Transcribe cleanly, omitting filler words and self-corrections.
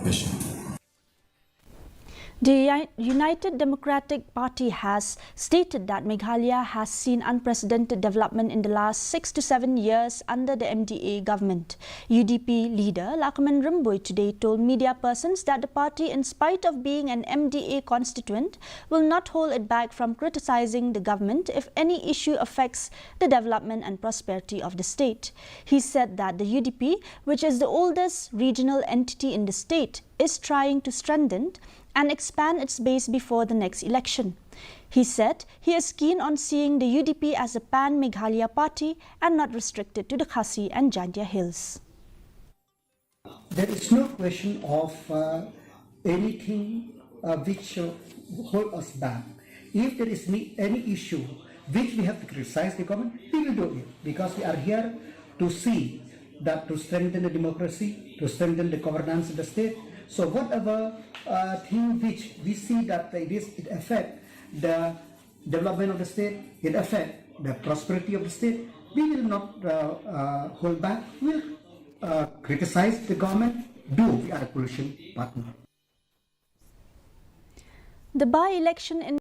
mission. The United Democratic Party has stated that Meghalaya has seen unprecedented development in the last 6 to 7 years under the MDA government. UDP leader Lahkmen Rymbui today told media persons that the party, in spite of being an MDA constituent, will not hold it back from criticizing the government if any issue affects the development and prosperity of the state. He said that the UDP, which is the oldest regional entity in the state, is trying to strengthen and expand its base before the next election. He said he is keen on seeing the UDP as a pan-Meghalaya party and not restricted to the Khasi and Jantia Hills. There is no question of anything which hold us back. If there is any issue which we have to criticize the government, we will do it, because we are here to see that to strengthen the democracy, to strengthen the governance of the state. So whatever thing which we see that it affect the development of the state, it affect the prosperity of the state, we will not hold back. We will criticize the government, we are a coalition partner. The by-election in